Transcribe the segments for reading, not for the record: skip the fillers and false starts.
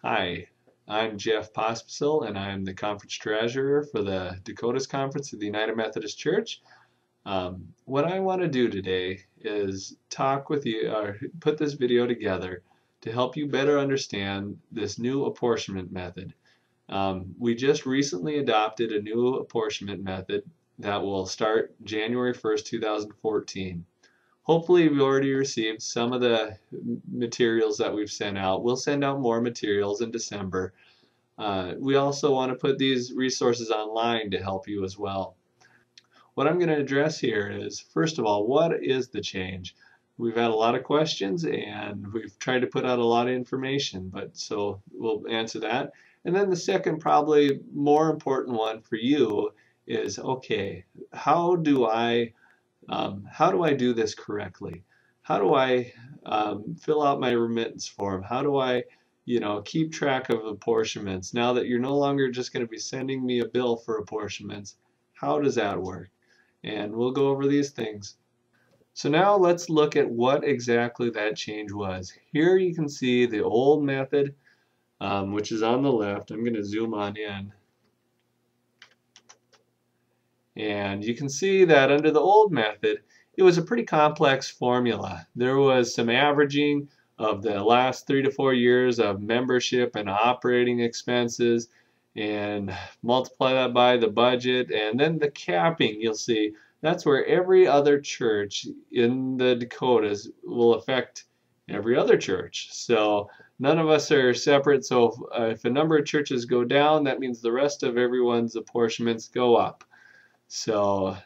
Hi, I'm Jeff Pospisil, and I'm the conference treasurer for the Dakotas Conference of the United Methodist Church. What I want to do today is talk with you, or put this video together to help you better understand this new apportionment method. We just recently adopted a new apportionment method that will start January 1st, 2014. Hopefully we've already received some of the materials that we've sent out. We'll send out more materials in December. We also want to put these resources online to help you as well. What I'm going to address here is, first of all, what is the change? We've had a lot of questions and we've tried to put out a lot of information, so we'll answer that. And then the second, probably more important one for you is, okay, how do I do this correctly? How do I fill out my remittance form? How do I, keep track of apportionments? Now that you're no longer just going to be sending me a bill for apportionments, how does that work? And we'll go over these things. So now let's look at what exactly that change was. Here you can see the old method, which is on the left. I'm going to zoom on in. And you can see that under the old method, it was a pretty complex formula. There was some averaging of the last 3 to 4 years of membership and operating expenses, and multiply that by the budget, and then the capping, you'll see, that's where every other church in the Dakotas will affect every other church. So none of us are separate, so if a number of churches go down, that means the rest of everyone's apportionments go up. So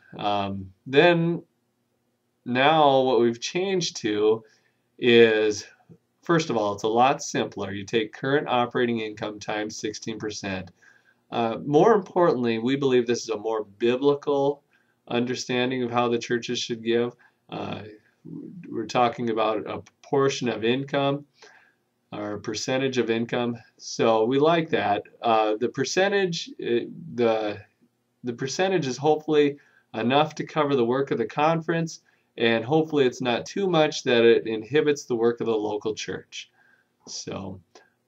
then now what we've changed to is, first of all, it's a lot simpler. You take current operating income times 16%. More importantly, we believe this is a more biblical understanding of how the churches should give. We're talking about a portion of income or a percentage of income. So we like that. The percentage is hopefully enough to cover the work of the conference, and hopefully it's not too much that it inhibits the work of the local church. So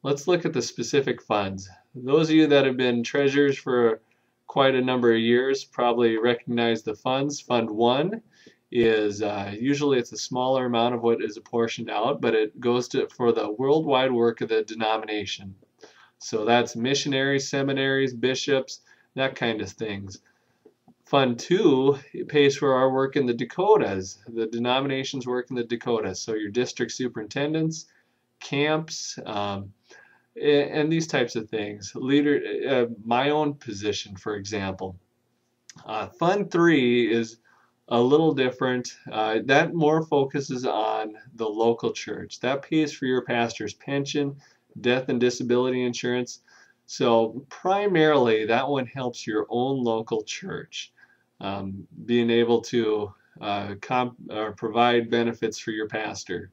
let's look at the specific funds. Those of you that have been treasurers for quite a number of years probably recognize the funds. Fund 1 is usually it's a smaller amount of what is apportioned out, but it goes for the worldwide work of the denomination. So that's missionaries, seminaries, bishops, that kind of things. Fund 2, it pays for our work in the Dakotas, the denomination's work in the Dakotas. So your district superintendents, camps, and these types of things. My own position, for example. Fund 3 is a little different. That more focuses on the local church. That pays for your pastor's pension, death and disability insurance. So primarily that one helps your own local church, being able to provide benefits for your pastor.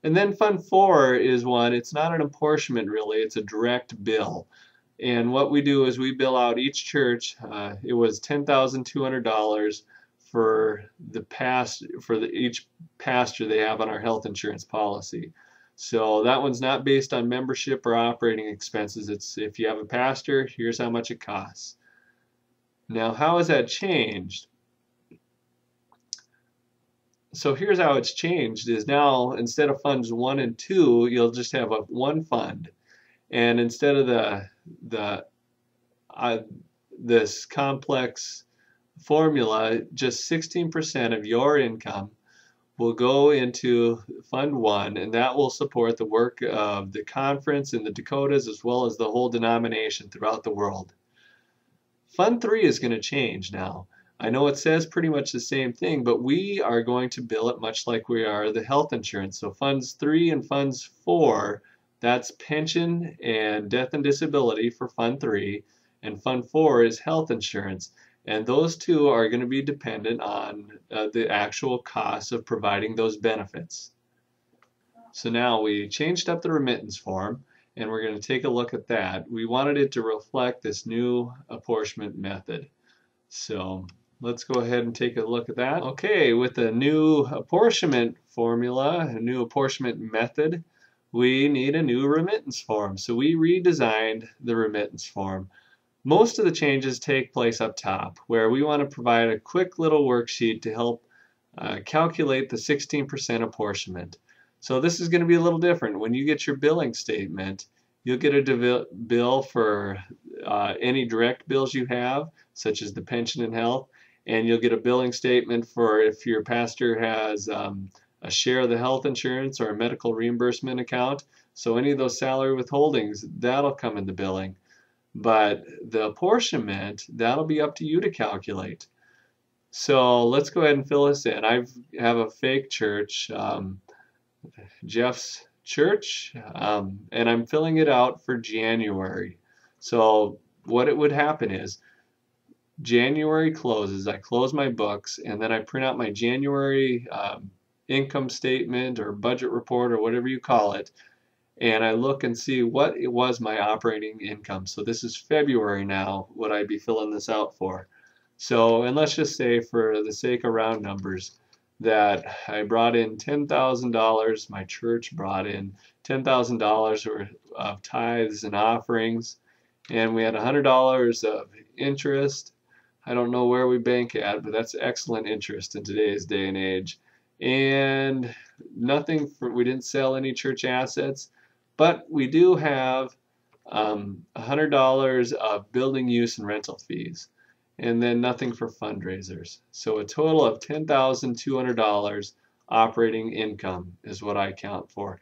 And then Fund 4 is one, it's not an apportionment really, it's a direct bill. And what we do is we bill out each church, it was $10,200 for each pastor they have on our health insurance policy. So that one's not based on membership or operating expenses. It's if you have a pastor, here's how much it costs. Now, how has that changed? So here's how it's changed is now instead of funds 1 and 2, you'll just have one fund. And instead of this complex formula, just 16% of your income will go into Fund 1, and that will support the work of the conference in the Dakotas as well as the whole denomination throughout the world. Fund 3 is going to change now. I know it says pretty much the same thing, but we are going to bill it much like we are the health insurance. So Funds 3 and Funds 4, that's pension and death and disability for Fund 3, and Fund 4 is health insurance. And those two are going to be dependent on the actual cost of providing those benefits. So now we changed up the remittance form, and we're going to take a look at that. We wanted it to reflect this new apportionment method. So let's go ahead and take a look at that. Okay, with the new apportionment formula, a new apportionment method, we need a new remittance form. So we redesigned the remittance form. Most of the changes take place up top, where we want to provide a quick little worksheet to help calculate the 16% apportionment. So this is going to be a little different. When you get your billing statement, you'll get a bill for any direct bills you have, such as the pension and health, and you'll get a billing statement for if your pastor has a share of the health insurance or a medical reimbursement account. So any of those salary withholdings, that'll come in the billing. But the apportionment, that'll be up to you to calculate. So let's go ahead and fill this in. I have a fake church, Jeff's church, and I'm filling it out for January. So what it would happen is January closes, I close my books, and then I print out my January income statement or budget report or whatever you call it, and I look and see what it was my operating income. So this is February now, what I'd be filling this out for. So, and let's just say for the sake of round numbers that I brought in $10,000, my church brought in $10,000 worth of tithes and offerings, and we had $100 of interest. I don't know where we bank at, but that's excellent interest in today's day and age. And we didn't sell any church assets, but we do have $100 of building use and rental fees, and then nothing for fundraisers. So a total of $10,200 operating income is what I count for.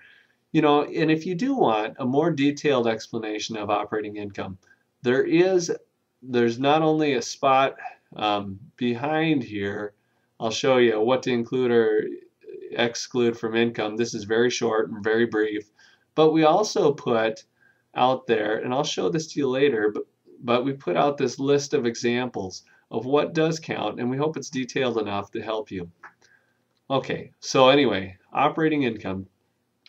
You know, and if you do want a more detailed explanation of operating income, there's not only a spot behind here. I'll show you what to include or exclude from income. This is very short and very brief, but we also put out there, and I'll show this to you later, but we put out this list of examples of what does count, and we hope it's detailed enough to help you. Okay, so anyway, operating income,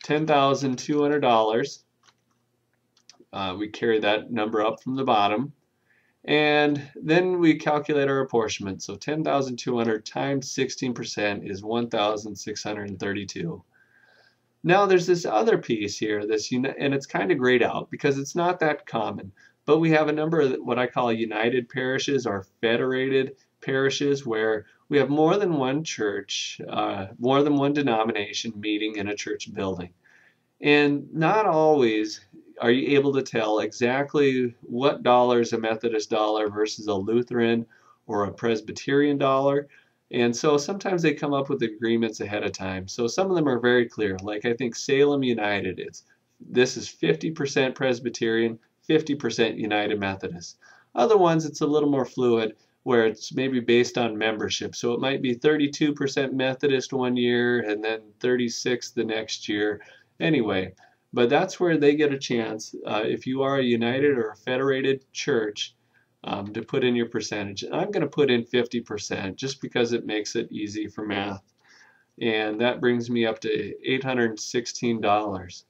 $10,200. We carry that number up from the bottom. And then we calculate our apportionment. So 10,200 times 16% is 1,632. Now there's this other piece here, and it's kind of grayed out because it's not that common. But we have a number of what I call united parishes or federated parishes, where we have more than one church, more than one denomination meeting in a church building. And not always are you able to tell exactly what dollar is a Methodist dollar versus a Lutheran or a Presbyterian dollar. And so sometimes they come up with agreements ahead of time. So some of them are very clear. Like I think Salem United, this is 50% Presbyterian, 50% United Methodist. Other ones, it's a little more fluid, where it's maybe based on membership. So it might be 32% Methodist one year and then 36 the next year. Anyway, but that's where they get a chance, if you are a united or a federated church, to put in your percentage. And I'm going to put in 50% just because it makes it easy for math. And that brings me up to $816.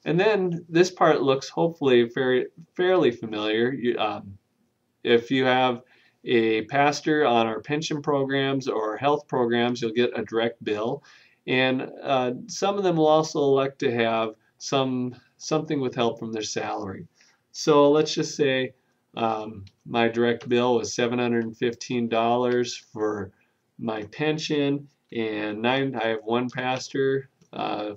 And then this part looks hopefully fairly familiar. If you have a pastor on our pension programs or health programs, you'll get a direct bill. And some of them will also elect to have something with help from their salary. So let's just say my direct bill was $715 for my pension, and I have one pastor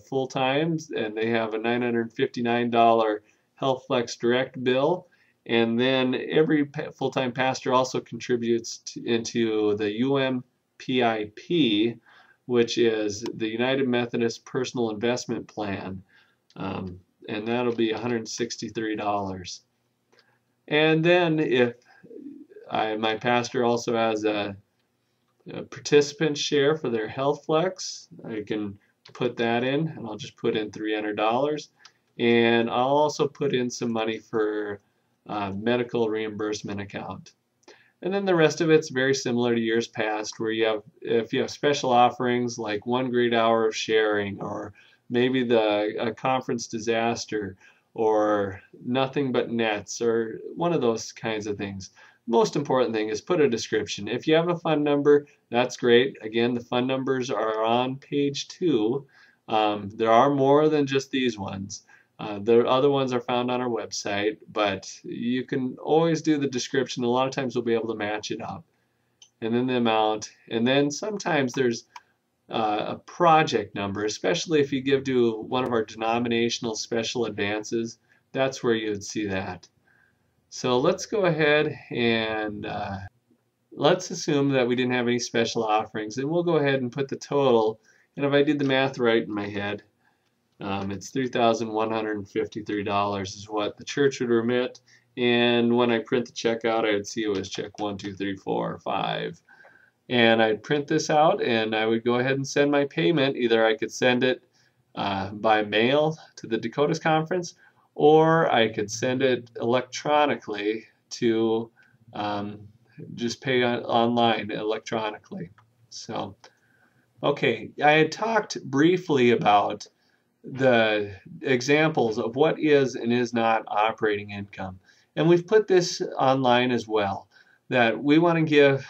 full time, and they have a $959 Health Flex direct bill. And then every full-time pastor also contributes into the UMPIP, which is the United Methodist Personal Investment Plan, and that'll be $163. And then if my pastor also has a participant share for their Health Flex, I can put that in, and I'll just put in $300. And I'll also put in some money for medical reimbursement account. And then the rest of it's very similar to years past, where if you have special offerings like 1 great hour of sharing, or maybe a conference disaster, or nothing but nets, or one of those kinds of things. Most important thing is put a description. If you have a fund number, that's great. Again, the fund numbers are on page 2. There are more than just these ones. The other ones are found on our website, but you can always do the description. A lot of times we'll be able to match it up. And then the amount. And then sometimes there's a project number, especially if you give to one of our denominational special advances. That's where you would see that. So let's go ahead and let's assume that we didn't have any special offerings, and we'll go ahead and put the total. And if I did the math right in my head, it's $3,153 is what the church would remit. And when I print the check out, I would see it was check 1, 2, 3, 4, 5. And I'd print this out, and I would go ahead and send my payment. Either I could send it by mail to the Dakotas Conference, or I could send it electronically to just pay online electronically. So, okay, I had talked briefly about the examples of what is and is not operating income. And we've put this online as well, that we want to give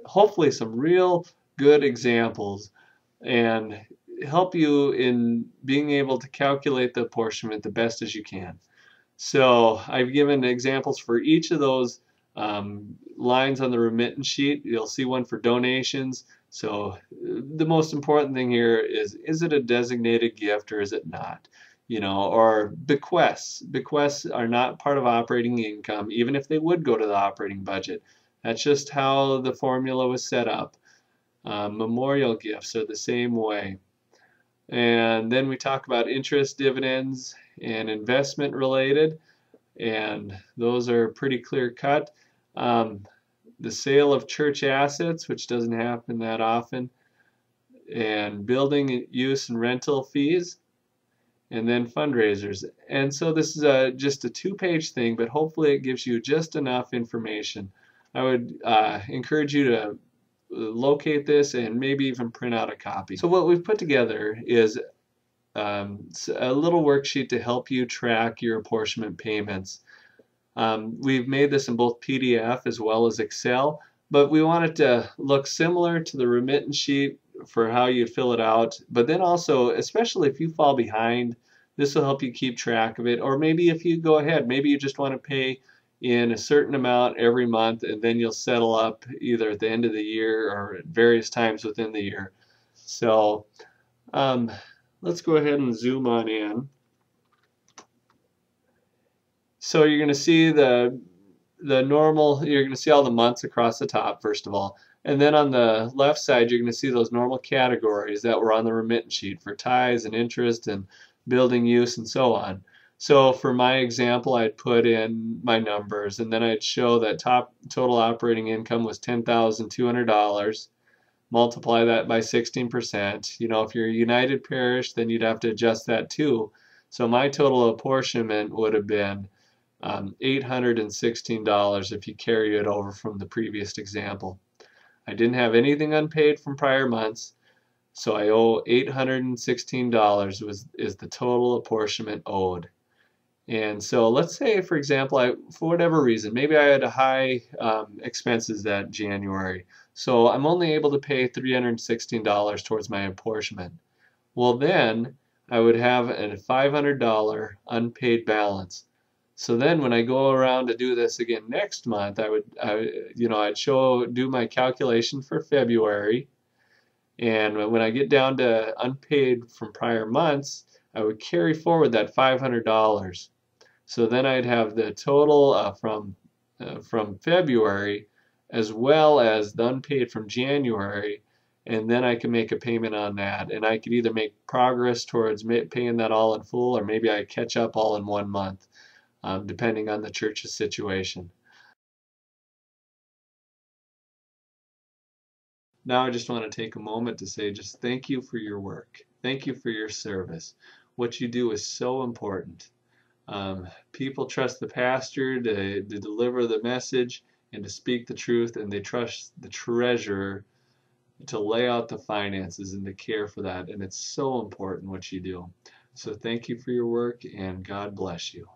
hopefully some real good examples and help you in being able to calculate the apportionment the best as you can. So I've given examples for each of those lines on the remittance sheet. You'll see one for donations. So the most important thing here is it a designated gift or is it not? You know, or bequests. Bequests are not part of operating income, even if they would go to the operating budget. That's just how the formula was set up. Memorial gifts are the same way. And then we talk about interest, dividends, and investment related, and those are pretty clear cut. The sale of church assets, which doesn't happen that often, and building use and rental fees, and then fundraisers. And so this is just a two-page thing, but hopefully it gives you just enough information. I would encourage you to locate this and maybe even print out a copy. So what we've put together is a little worksheet to help you track your apportionment payments. We've made this in both PDF as well as Excel, but we want it to look similar to the remittance sheet for how you fill it out. But then also, especially if you fall behind, this will help you keep track of it. Or maybe if you go ahead, maybe you just want to pay in a certain amount every month, and then you'll settle up either at the end of the year or at various times within the year. So let's go ahead and zoom on in. So you're going to see the normal, you're going to see all the months across the top, first of all. And then on the left side, you're going to see those normal categories that were on the remittance sheet for tithes and interest and building use and so on. So for my example, I'd put in my numbers, and then I'd show that total operating income was $10,200. Multiply that by 16%. You know, if you're a United Parish, then you'd have to adjust that too. So my total apportionment would have been $816 if you carry it over from the previous example. I didn't have anything unpaid from prior months, so I owe $816 is the total apportionment owed. And so let's say, for example, for whatever reason, maybe I had high expenses that January, so I'm only able to pay $316 towards my apportionment. Well, then I would have a $500 unpaid balance. So then when I go around to do this again next month, I'd do my calculation for February, and when I get down to unpaid from prior months, I would carry forward that $500. So then I'd have the total from February as well as the unpaid from January, and then I can make a payment on that. And I could either make progress towards paying that all in full, or maybe I catch up all in 1 month, depending on the church's situation. Now I just want to take a moment to say just thank you for your work. Thank you for your service. What you do is so important. People trust the pastor to deliver the message and to speak the truth, and they trust the treasurer to lay out the finances and to care for that. And it's so important what you do. So thank you for your work, and God bless you.